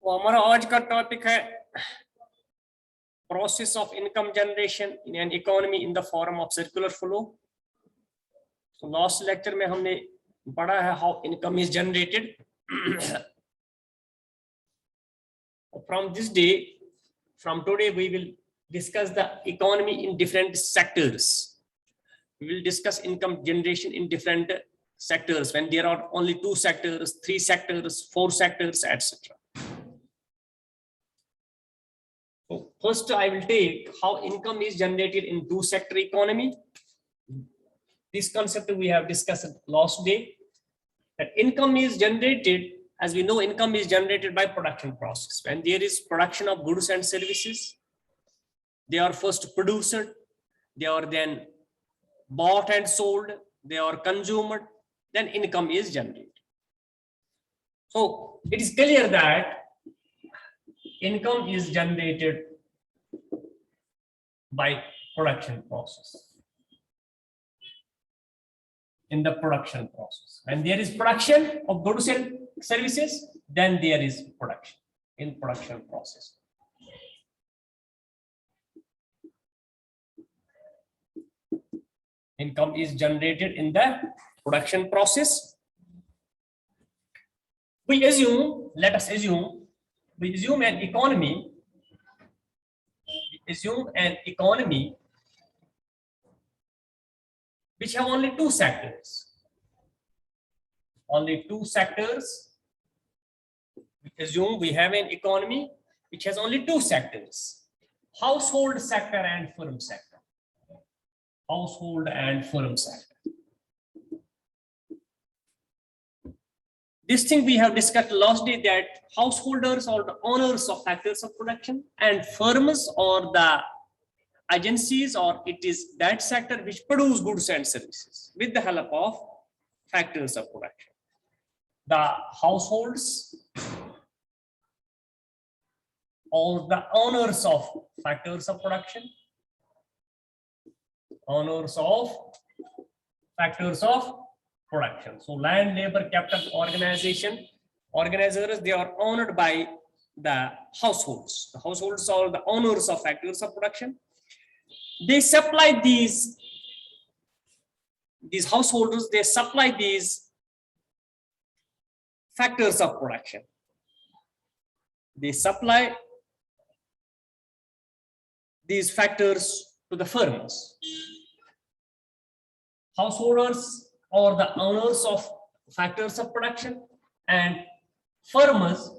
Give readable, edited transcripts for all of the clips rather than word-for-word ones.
तो हमारा आज का टॉपिक है process of income generation in an economy in the form of circular flow. तो लास्ट लेक्चर में हमने पढ़ा है how income is generated. from today we will discuss the economy in different sectors. We will discuss income generation in different sectors when there are only 2 sectors, 3 sectors, 4 sectors, etc. So first I will take how income is generated in 2 sector economy. This concept we have discussed last day, that income is generated, as we know, income is generated by production process. When there is production of goods and services, they are first produced, they are then bought and sold, they are consumed, then income is generated. So it is clear that income is generated by production process. In the production process, when there is production of goods and services, then there is production in production process. Income is generated in the production process. We assume, let us assume, we assume an economy, which have only 2 sectors. Only 2 sectors. We assume we have an economy which has only 2 sectors: household sector and firm sector. Household and firm sector. This thing we have discussed last day, that householders are the owners of factors of production, and firms are the agencies, or it is that sector which produce goods and services with the help of factors of production. The households are the owners of factors of production. Owners of factors of production. So land, labor, capital, organizers, they are owned by the households. The households are the owners of factors of production. They supply these householders, they supply these factors of production. They supply these factors to the firms. Householders are the owners of factors of production, and firms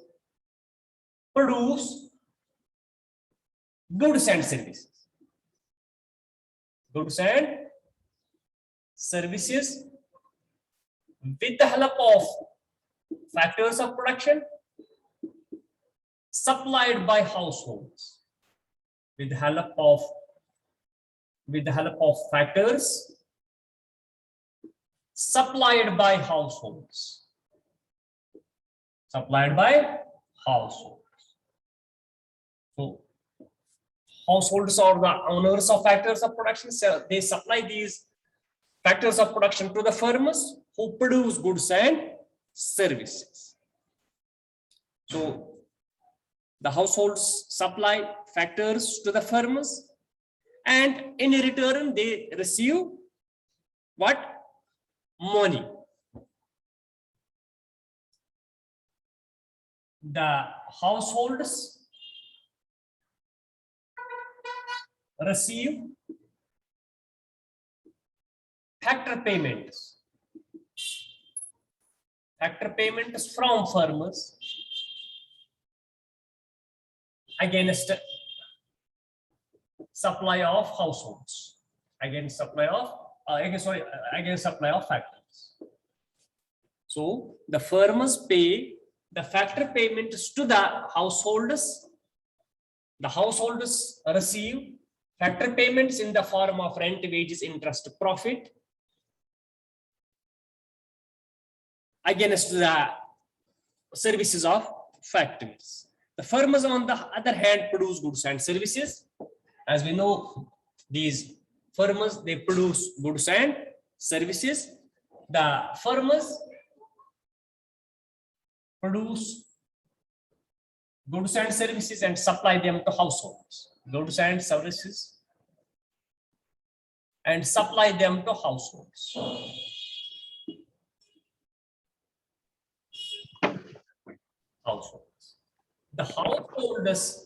produce goods and services. Goods and services with the help of factors of production supplied by households. With the help of factors supplied by households. Supplied by households. So households are the owners of factors of production. So they supply these factors of production to the firms who produce goods and services. So the households supply factors to the firms, and in return they receive what? Money. The households receive factor payments from firms against supply of households, against supply of factors. So the firms pay the factor payments to the householders. The householders receive factor payments in the form of rent, wages, interest, profit against the services of factories. The firms, on the other hand, produce goods and services. As we know, these firms, they produce goods and services. The firms produce goods and services and supply them to households. Goods and services and supply them to households. Households. The households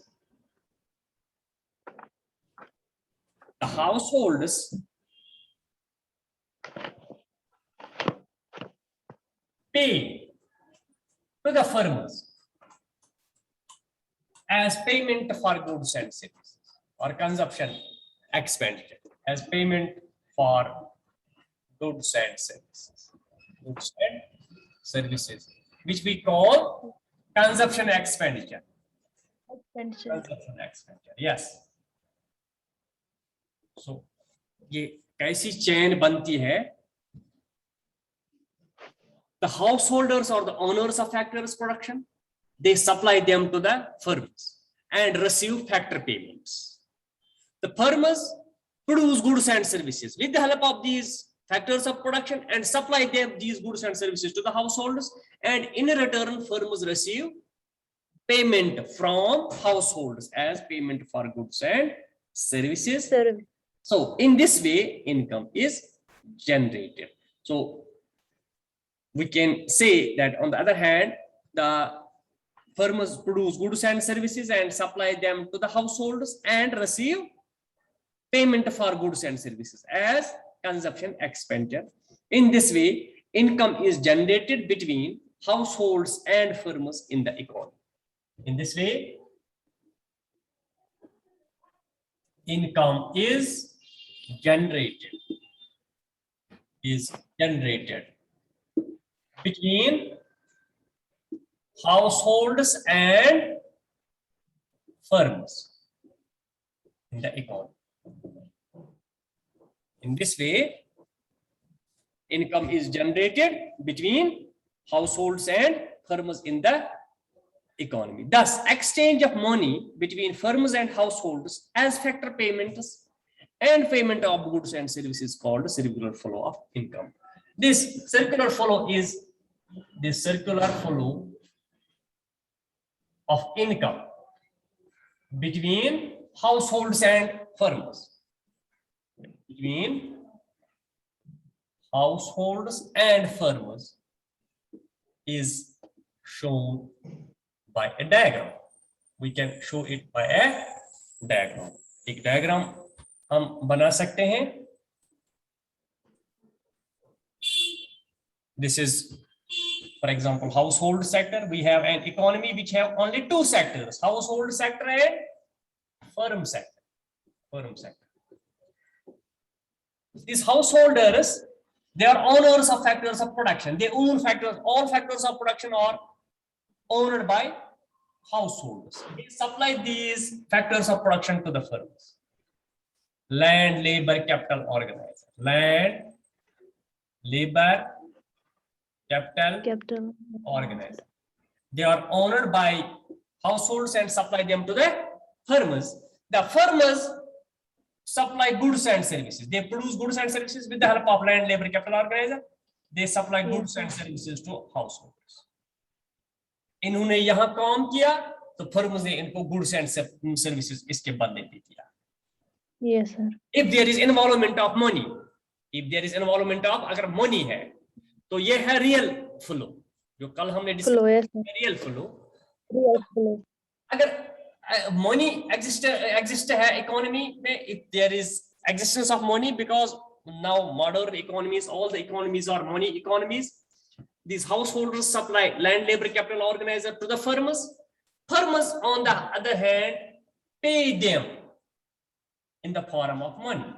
pay to the firms as payment for goods and services or consumption expenditure, as payment for goods and services. Goods and services, which we call consumption expenditure. Consumption expenditure, yes. So, ये कैसी chain बनती है? The householders or the owners of factors production, they supply them to the firms and receive factor payments. The firms produce goods and services with the help of these factors of production and supply them these goods and services to the householders, and in return firms receive payment from householders as payment for goods and services. So in this way income is generated. So we can say that on the other hand, the firms produce goods and services and supply them to the householders and receive payment for goods and services as consumption expenditure. In this way, income is generated between households and firms in the economy. In this way, income is generated between households and firms in the economy. In this way, income is generated between households and firms in the economy. Thus, exchange of money between firms and households as factor payments and payment of goods and services called circular flow of income. This circular flow is the circular flow of income between households and firms. Between households and firms is shown by a diagram. We can show it by a diagram. एक diagram हम बना सकते हैं. This is, for example, household sector. We have an economy which have only two sectors: household sector and firm sector. Firm sector. These householders, they are owners of factors of production. They own factors. All factors of production are owned by households. They supply these factors of production to the firms. Land, labor, capital, organizer. Land, labor, capital, organizer. They are owned by households and supply them to the firms. The firms supply goods and services. They produce goods and services with the help of land, labor, capital, organizer. They supply goods and services to households. इन्होंने यहाँ काम किया तो firms ने इनको goods and services इसके बदले पे किया. Yes, sir. If there is involvement of money, अगर money है तो ये है real flow जो कल हमने discuss real flow. अगर money exist है economy में, if there is existence of money, because now modern economies, all the economies are money economies. These householders supply land, labor, capital, organizer to the firms. Firms, on the other hand, pay them in the form of money.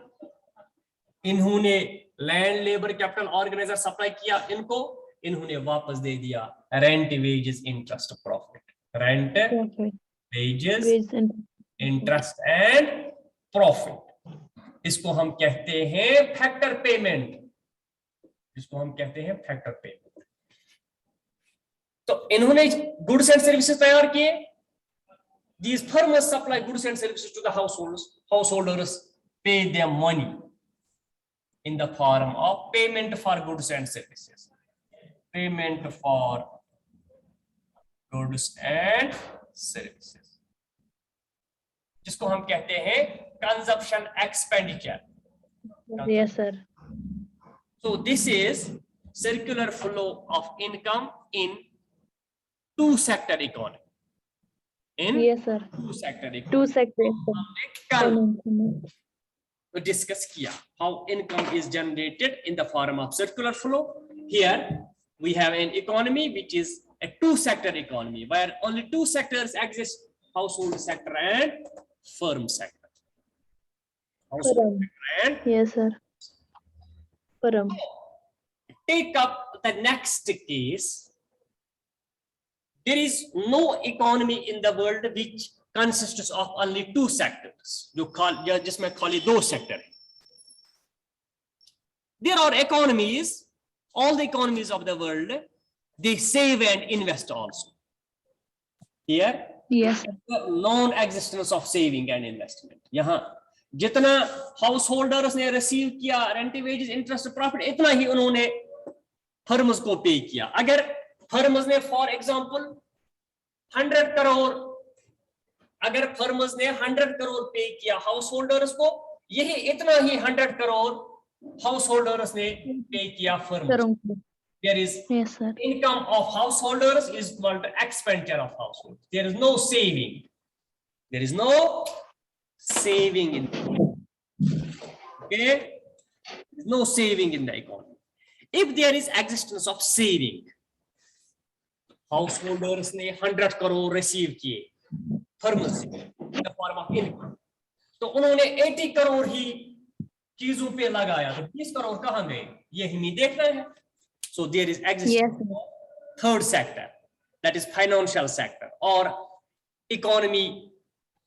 इन्होंने land, labor, capital, organizer supply किया इनको, इन्होंने वापस दे दिया rent, wages, interest, profit. Rent, wages, interest and profit. इसको हम कहते हैं factor payment. इसको हम कहते हैं factor payment. तो इन्होंने goods and services तैयार किए. These firms supply goods and services to the households. Householders pay them money in the form of payment for goods and services. Payment for goods and services, जिसको हम कहते हैं consumption expenditure. Yes, sir. So this is circular flow of income in two sector economy. In Yes, sir. two sector economy. Two sectors. हमने कल Finance. discuss किया how income is generated in the form of circular flow. Here we have an economy which is a two sector economy where only two sectors exist: household sector and firm sector. Household Param. sector and Yes, sir. Param. take up the next case. There is no economy in the world which consists of only two sectors. You call जिसमें खाली दो sector है. There are economies, all the economies of the world, they save and invest also. Here, Yes, sir. non-existence of saving and investment. यहाँ जितना householders ने receive किया rent, wages, interest, profit, इतना ही उन्होंने firms को pay किया. अगर firms ने for example 100 करोड़, अगर firms ने 100 करोड़ pay किया householders को, यही इतना ही 100 करोड़ householders ने pay किया firms. Param. There is Yes, sir. income of householders is equal to expenditure of household. There is no saving. There is no saving in the economy. Okay? There is no saving in the economy. If there is existence of saving, householders ने 100 crore receive किए firms से in the form of income, तो उन्होंने 80 करोड़ ही चीजों पे लगाया, तो 20 करोड़ कहाँ गए, ये हमें देखना है. So there is existence Yes. of third sector, that is financial sector or economy,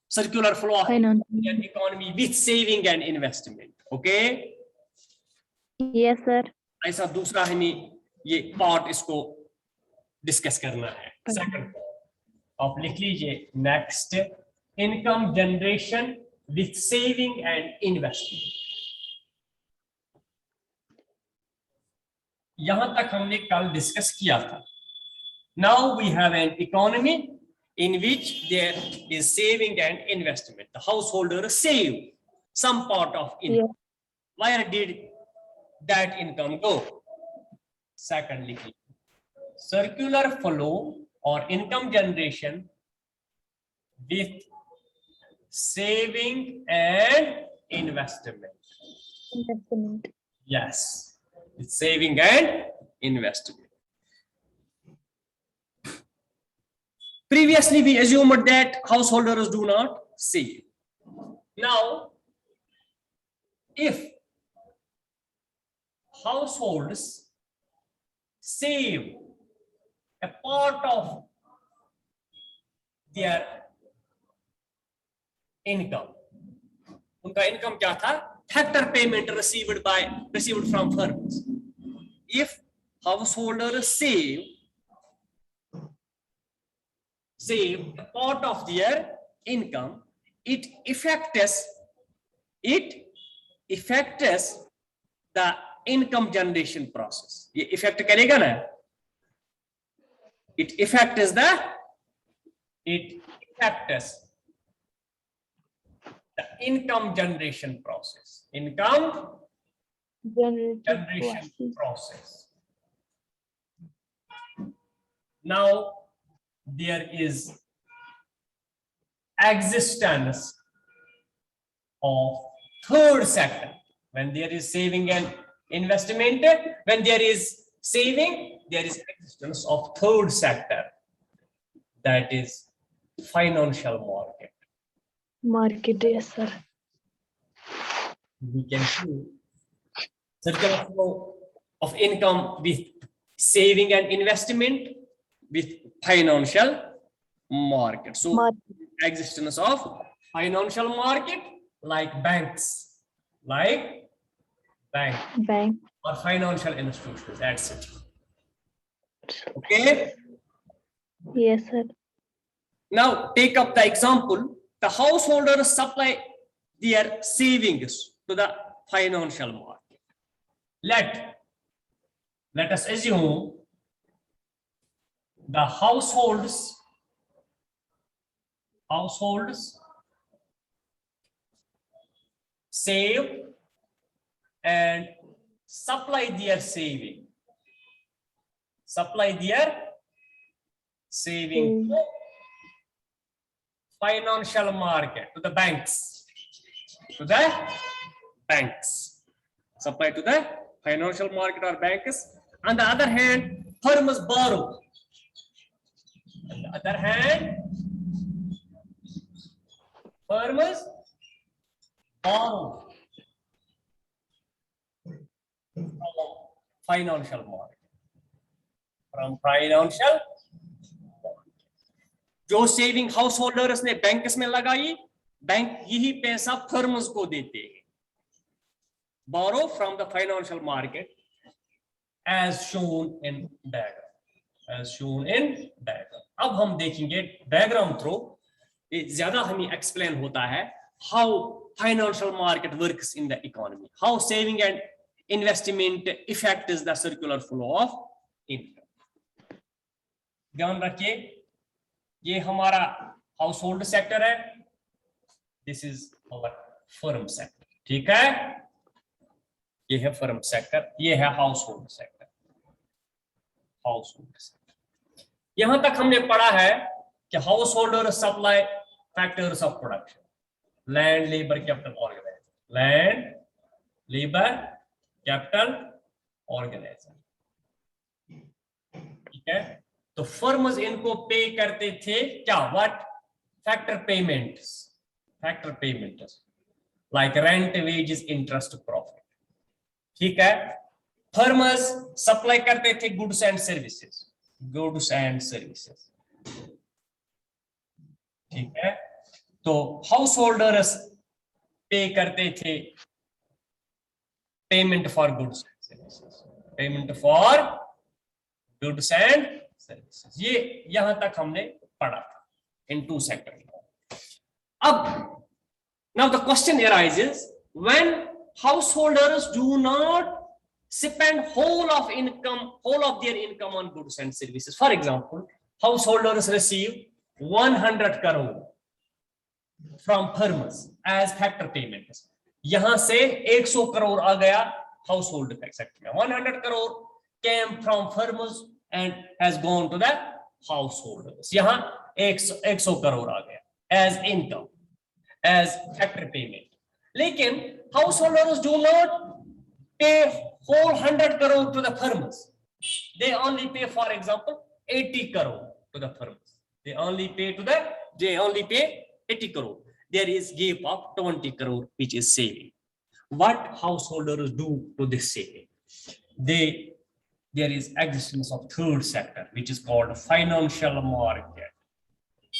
circular flow of Finance. economy with saving and investment. Okay? Yes, sir. ऐसा दूसरा हमें ये पार्ट इसको डिस्कस करना है. सेकंड आप लिख लीजिए next, income generation with saving and investment. यहां तक हमने कल डिस्कस किया था. Now we have an economy in which there is saving and investment. The householder save some part of income. Where did that income go? Secondly, circular flow or income generation with saving and investment. Investment. Yes, it's saving and investment. Previously, we assumed that householders do not save. Now, if households save a part of their income, उनका income क्या था? Factor payment received from firms. If householders save a part of their income, it affects the income generation process. ये effect करेगा ना? It affects the income generation process. Income generation process. Now, there is existence of third sector. When there is saving and investment, when there is saving, there is existence of third sector, that is financial market. Market. Yes, sir. We can see circular flow of income with saving and investment with financial market. So existence of financial market like banks, bank or financial institutions, that's it. Okay. Yes, sir. Now take up the example. The householders supply their savings to the financial market. Let us assume the households households save and supply their saving. Supply their saving to financial market, to the banks. To the banks. Supply to the financial market or banks. On the other hand, firms borrow. On the other hand, firms borrow from financial market. From financial market. जो saving house holders ने banks में लगाई, bank यही पैसा firms को देते हैं. Borrow from the financial market as shown in diagram. As shown in diagram. अब हम देखेंगे diagram through. ज्यादा हमें explain होता है how financial market works in the economy. How saving and investment affects the circular flow of income. ध्यान रखिए, ये हमारा हाउसहोल्ड सेक्टर है. This is our firm sector. ठीक है, ये है फर्म सेक्टर, ये है हाउसहोल्ड सेक्टर. Household sector. यहां तक हमने पढ़ा है कि householder supply factors of production. Land, labour, capital, organiser. Land, labour, capital, organiser. ठीक है, तो फर्म्स इनको पे करते थे क्या? What? Factor payments. Factor payments like rent, wages, interest, profit. ठीक है, फर्म्स सप्लाई करते थे goods and services. Goods and services. ठीक है, तो हाउस होल्डर्स पे करते थे payment for goods and services. Payment for goods and services. ये यहां तक हमने पढ़ा था इन टू सेक्टर. अब now the question arises when householders do not spend whole of their income on goods and services. For example, householders receive 100 crore from firms as factor payments. यहां से 100 करोड़ आ गया हाउसहोल्ड सेक्टर में. 100 crore came from firms and has gone to the householders. यहाँ 100 करोड़ आ गया as income, as factor payment. लेकिन householders do not pay whole 100 crore to the firms. They only pay, for example, 80 crore to the firms. They only pay 80 crore. There is gap of 20 crore which is saving. What householders do to this saving? There is existence of third sector which is called financial market.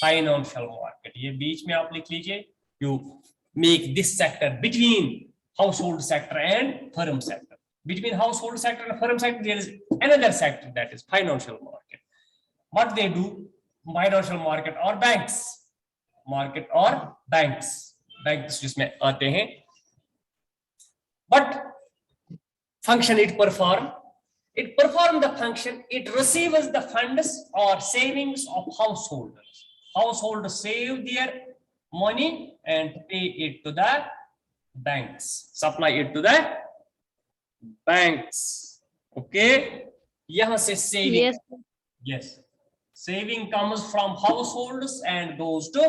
Financial market. ये बीच में आप लिख लीजिए. You make this sector between household sector and firm sector. Between household sector and firm sector there is another sector, that is financial market. What they do? Financial market or banks. Market or banks. Banks जिसमें आते हैं. What function it perform? It performs the function, it receives the funds or savings of householders. Householders save their money and pay it to the banks. Supply it to the banks. Okay? यहाँ से saving. Yes. Yes. Saving comes from households and goes to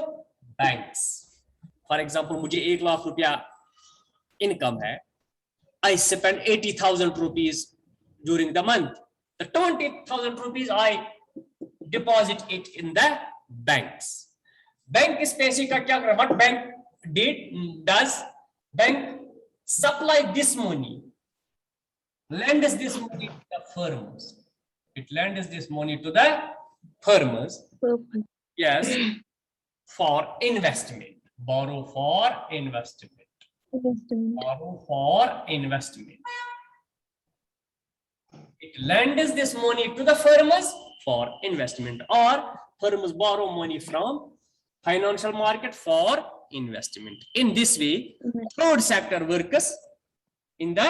banks. For example, मुझे 1 लाख रुपया income है. I spend 80,000 rupees during the month. The 20,000 rupees I deposit it in the banks. Bank इस पैसे का क्या करे? What bank does? Bank supply this money, lends this money to the firms. It lends this money to the firms. Yes, for investment. Borrow for investment. Borrow for investment. It lends this money to the firms for investment, or firms borrow money from financial market for investment. In this way, third sector works in the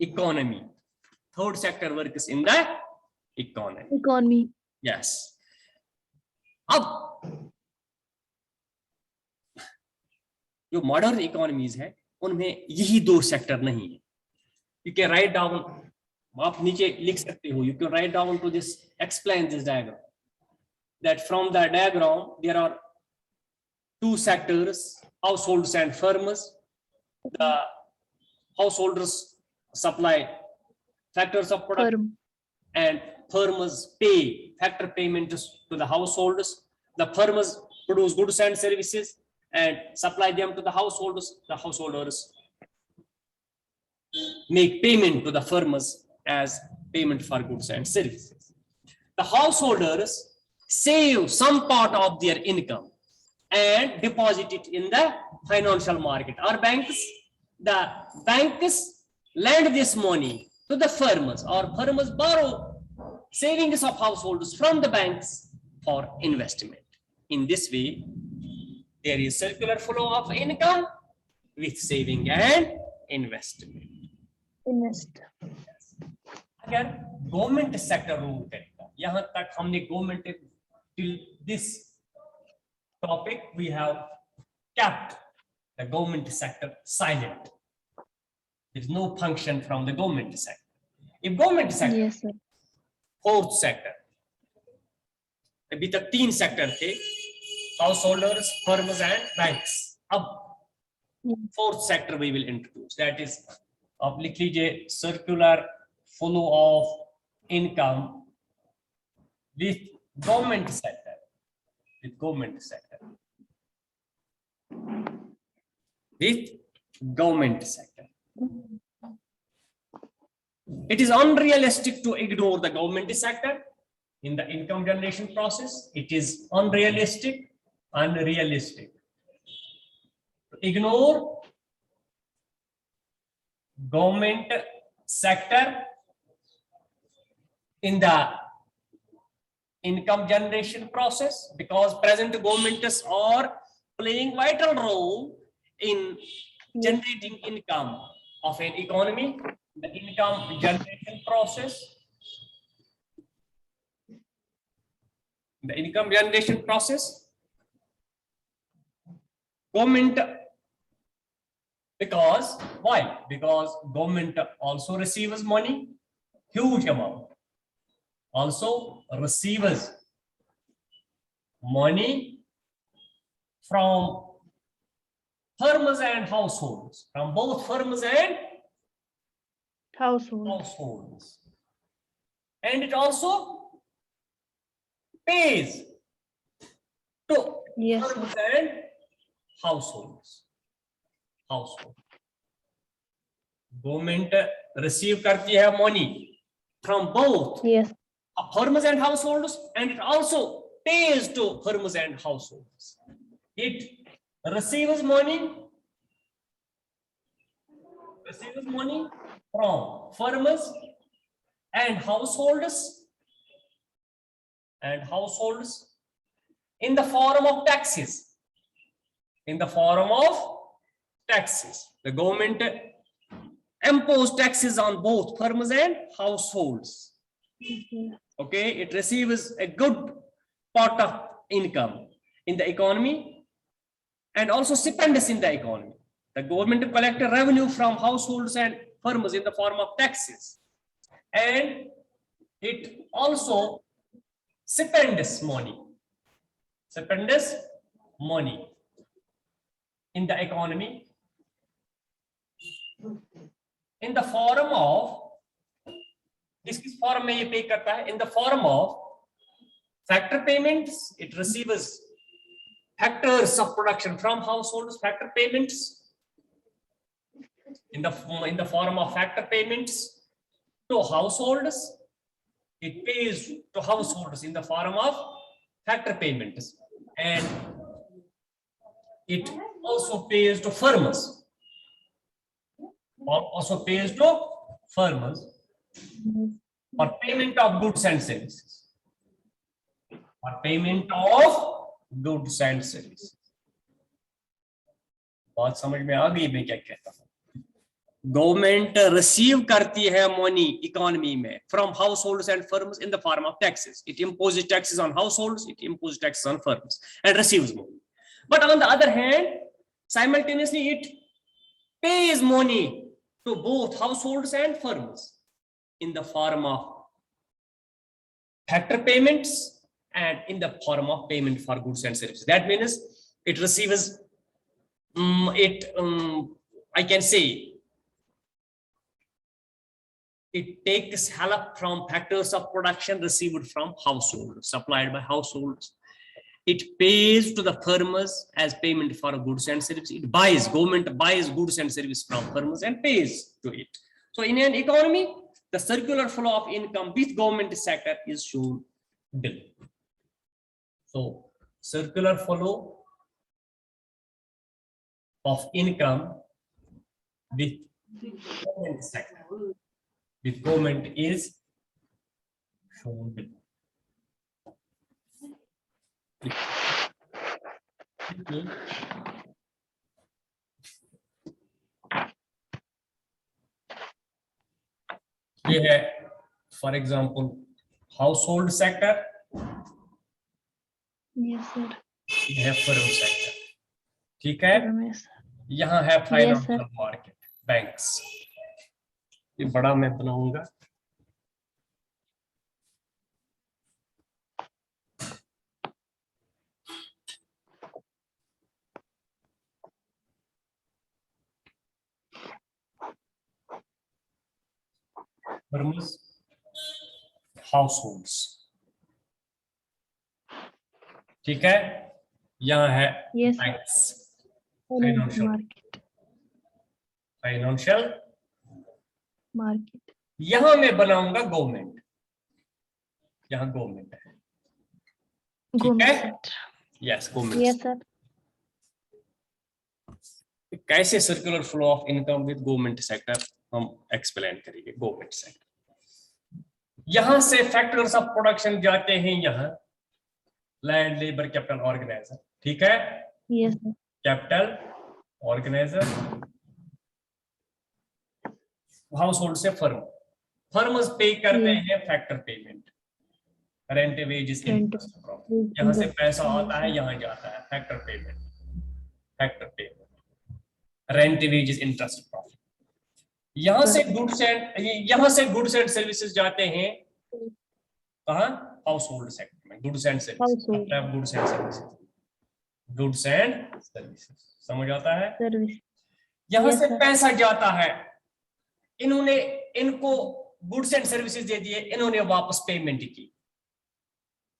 economy. Third sector works in the economy. Economy. Yes. अब जो modern economies है उनमें यही दो sector नहीं है। You can write down, आप नीचे लिख सकते हो, you can write down to this, explain this diagram, that from the diagram there are two sectors, households and firms. The householders supply factors of product Firm. and firms pay factor payments to the householders. The firms produce goods and services and supply them to the householders. The householders make payment to the firms as payment for goods and services. The householders save some part of their income and deposit it in the financial market or banks. The banks lend this money to the firms, or firms borrow savings of households from the banks for investment. In this way, there is circular flow of income with saving and investment. Invest. अगर government sector rule करेगा, यहां तक हमने government till this topic we have kept the government sector silent. There is no function from the government sector. If government sector, Yes, sir. fourth sector, अभी तक तीन sector थे, householders, firms and banks. अब fourth sector we will introduce, that is, आप लिख लीजिए circular flow of income with government sector. With government sector. With government sector. It is unrealistic to ignore the government sector in the income generation process. It is unrealistic to ignore government sector in the income generation process, because present governments are playing vital role in generating income of an economy. The income generation process, government, because why? Because government also receives money, huge amount, also receives money from firms and households, from both firms and households, and it also pays to Yes, firms sir. and households. Government receive करती है money from both Yes. firms and households, and it also pays to firms and households. It receives money from firms and households in the form of taxes. The government impose taxes on both firms and households. Okay, it receives a good part of income in the economy and also stipends in the economy. The government collects revenue from households and firms in the form of taxes, and it also stipends money in the economy in the form of, किस form में ये pay करता है? In the form of factor payments. It receives factors of production from households, factor payments in the form of factor payments to households. It pays to households in the form of factor payments, and it also pays to firms, for payment of goods and services. बात समझ में आ गई मैं क्या कहता हूँ? Government receive करती है मनी इकोनॉमी में from households and firms in the form of taxes. It imposes taxes on households, it imposes taxes on firms and receives money. But on the other hand, simultaneously it pays money to both households and firms in the form of factor payments and in the form of payment for goods and services. That means it receives I can say it takes help from factors of production received from households, supplied by households. It pays to the firms as payment for goods and services. It buys, government buys goods and services from firms and pays to it. So in an economy, the circular flow of income with government sector is shown below. So circular flow of income with government sector, with government is shown below. ये है for example household sector, Yes, sir. ये है firm sector, ठीक है। Yes, sir. यहाँ है financial sir. Market, banks. ये बड़ा मैं बनाऊंगा। firms, households, ठीक है। यहाँ है Yes, sir. Banks, Financial market. Financial. Market. यहाँ मैं बनाऊंगा गवर्नमेंट, यहाँ गवर्नमेंट है, Government है? sector. Yes government. Yes, sir. कैसे circular flow of income with government sector हम एक्सप्लेन करेंगे। गवर्नमेंट सेक्टर, यहां से फैक्टर्स ऑफ प्रोडक्शन जाते हैं यहाँ, लैंड, लेबर, कैपिटल, ऑर्गेनाइजर, ठीक है। Yes, sir. Capital, organiser, household से फर्म, फर्म्स पे करते हैं factor payment, rent, wages, interest, profit. यहाँ से पैसा आता है, यहाँ जाता है factor payment, factor payment, rent, wages, interest, profit. यहाँ से गुड्स एंड सर्विसेज जाते हैं कहाँ? हाउसहोल्ड सेक्टर में, goods and services, goods and services, goods and services, समझ आता है? Service. यहाँ Yes, से sir. पैसा जाता है, इन्होंने इनको गुड्स एंड सर्विसेज दे दिए, इन्होंने वापस पेमेंट की।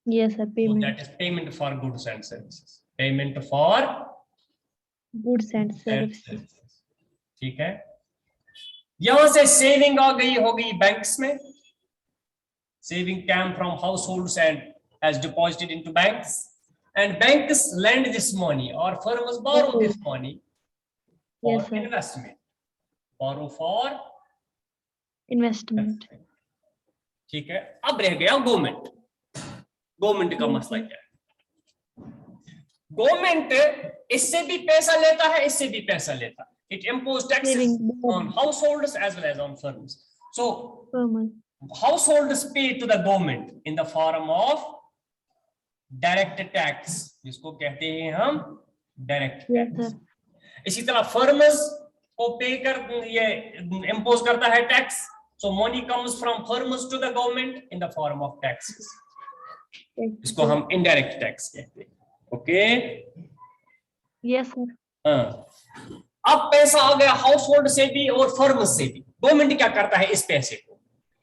Yes, sir. Payment. That is payment for goods and services, payment for Goods and services. ठीक है। यहां से सेविंग आ गई होगी बैंक्स में, saving came from households and has deposited into banks, and banks lend this money or firms borrow this money for Yes, sir. investment, borrow for Investment. ठीक है। अब रह गया गवर्नमेंट, गवर्नमेंट का मसला क्या है? गवर्नमेंट इससे भी पैसा लेता है, इससे भी पैसा लेता है। It imposes taxes Saving. on households as well as on firms. So Farmers. households pay to the government in the form of direct tax, जिसको कहते हैं हम डायरेक्ट Yes, टैक्स। sir. इसी तरह फर्म्स को पे कर ये इम्पोज करता है tax, so money comes from firms to the government in the form of taxes, इसको हम इनडायरेक्ट टैक्स कहते हैं। Okay, Yes, sir. हाँ। अब पैसा आ गया हाउसहोल्ड से भी और फर्म से भी। गवर्नमेंट क्या करता है इस पैसे को?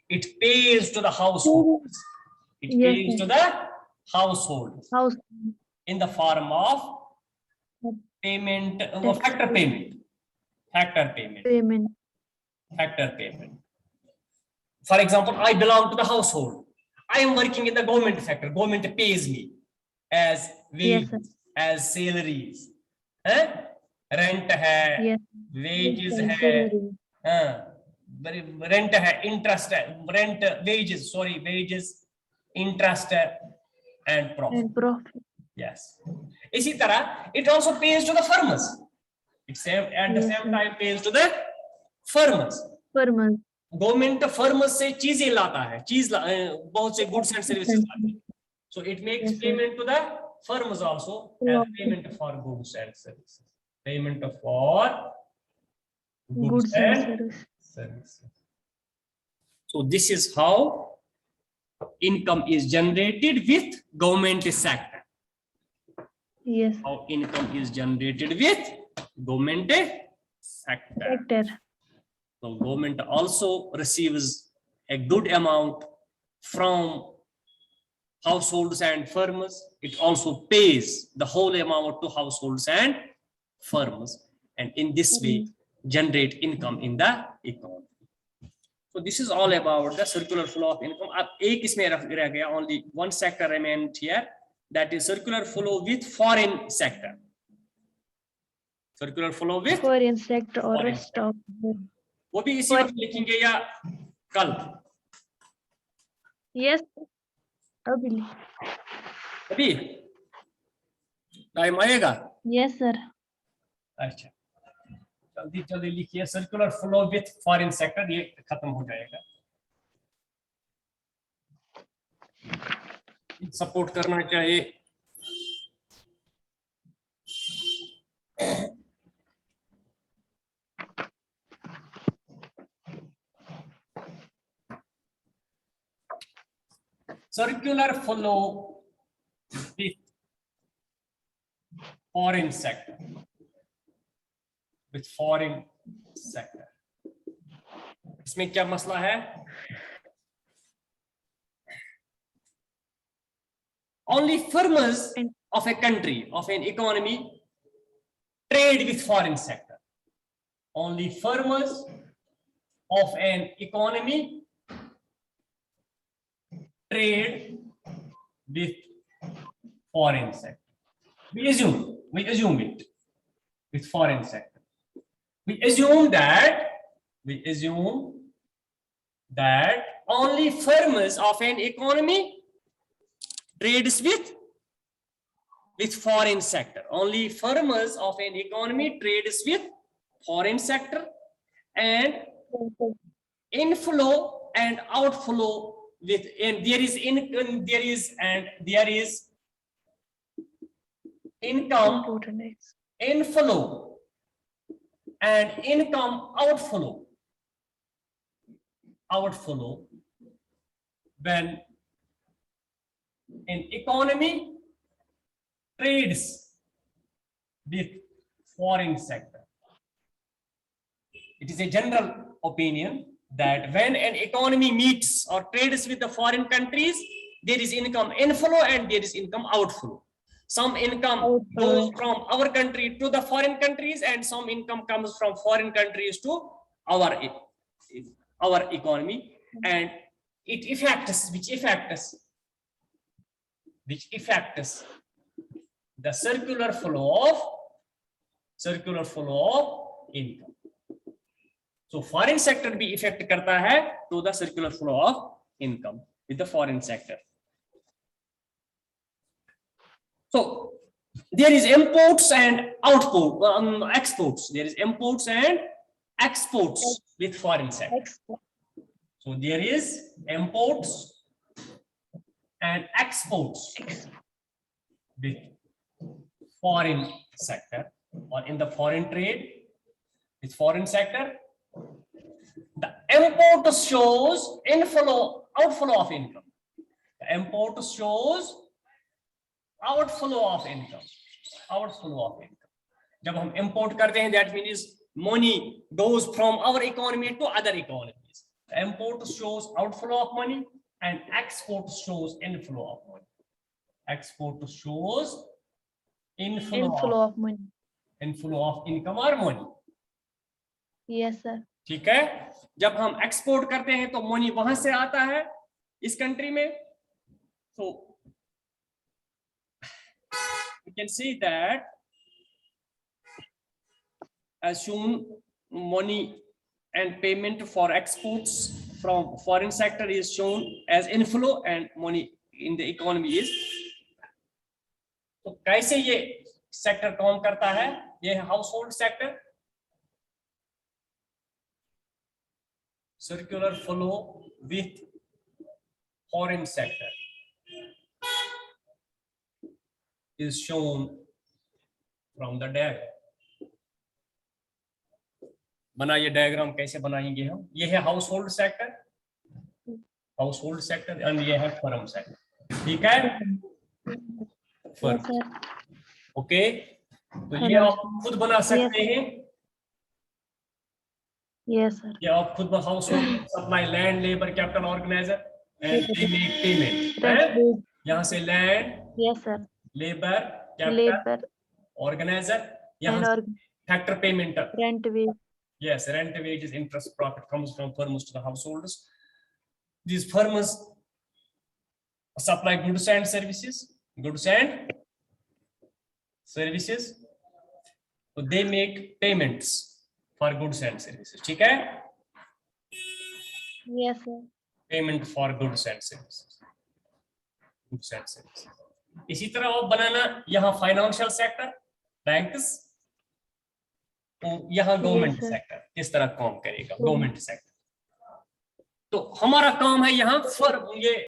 It pays to the household, it Yes, pays sir. To the household House. in the form of payment, factor payment, factor payment, Payment. factor payment. For example, I belong to the household, I am working in the government sector, government pays me as wages, Yes, as salaries, rent है, Yes. wages Yes, है, salary. rent है, interest है, rent, wages, sorry, wages, interest and profit. And profit. Yes. इसी तरह it also pays to the farmers. It at the Yes, same sir. time pays to the farmers. Farmers. Government farmers से चीजें लाता है, बहुत से goods and services लाता है. So it makes Yes, sir. payment to the farmers also as Yes. payment for goods and services. payment for Goods and service. services. So this is how income is generated with government sector. Yes. How income is generated with government sector. Sector. So government also receives a good amount from households and firms. It also pays the whole amount to households and firms, and in this way generate income in the economy. So this is all about the circular flow of income. अब एक इसमें रह गया, only one sector remained here, that is circular flow with foreign sector. Circular flow with Foreign sector or foreign rest of. वो भी इसी वक्त लिखेंगे या कल? Yes. Abhi. अभी टाइम आएगा? Yes, sir. अच्छा, जल्दी जल्दी लिखिए, circular flow with foreign sector, ये खत्म हो जाएगा। सपोर्ट करना चाहिए। Circular flow with foreign sector. With foreign sector. इसमें क्या मसला है? Only firms of a country, of an economy, trade with foreign sector. Only firms of an economy trade with foreign sector. We assume it with foreign sector. We assume that only firms of an economy trades with foreign sector. Only firms of an economy trades with foreign sector, and inflow and outflow with, and there is income inflow and income outflow when an economy trades with foreign sector. It is a general opinion that when an economy meets or trades with the foreign countries, there is income inflow and there is income outflow. Some income goes from our country to the foreign countries, and some income comes from foreign countries to our economy, and it affects the circular flow of income. So foreign sector भी effect करता है to the circular flow of income with the foreign sector. So there is imports and exports. There is imports and exports with foreign sector. So there is imports and exports with foreign sector, or in the foreign trade with foreign sector. The import shows outflow of income. The import shows outflow of income. जब हम import करते हैं, that means money goes from our economy to other economies. The import shows outflow of money, and export shows inflow of money. Export shows inflow of money. Inflow of income or money. Yes, sir. ठीक है, जब हम export करते हैं तो money वहां से आता है इस कंट्री में. So you can see that as shown, money and payment for exports from foreign sector is shown as inflow, and money in the economy is. तो कैसे ये सेक्टर काम करता है? ये है household sector. Circular flow with foreign sector is shown from the diagram. बनाइए diagram कैसे बनाएंगे हम। ये है हाउस होल्ड सेक्टर एंड ये है फर्म सेक्टर, ठीक है। Yes, firm, sir. ओके, तो ये Hello, आप खुद बना सकते हैं। Yes, sir. ये आप खुद house hold supply land labour capital organiser and they make payment है। Rent wage. यहाँ से land Yes, sir. Labour capital Labor organiser, यहाँ and से factor payment. rent wage. Yes, rent, wages, interest, profit comes from firms to the householders. These firms supply goods and services. So they make payments for goods and services. ठीक है? Yes, sir. Payment for goods and services. इसी तरह आप बनाना यहाँ financial sector, banks, यहाँ government sir. Sector किस तरह काम करेगा गवर्नमेंट सेक्टर। तो हमारा काम है यहाँ फर्म, ये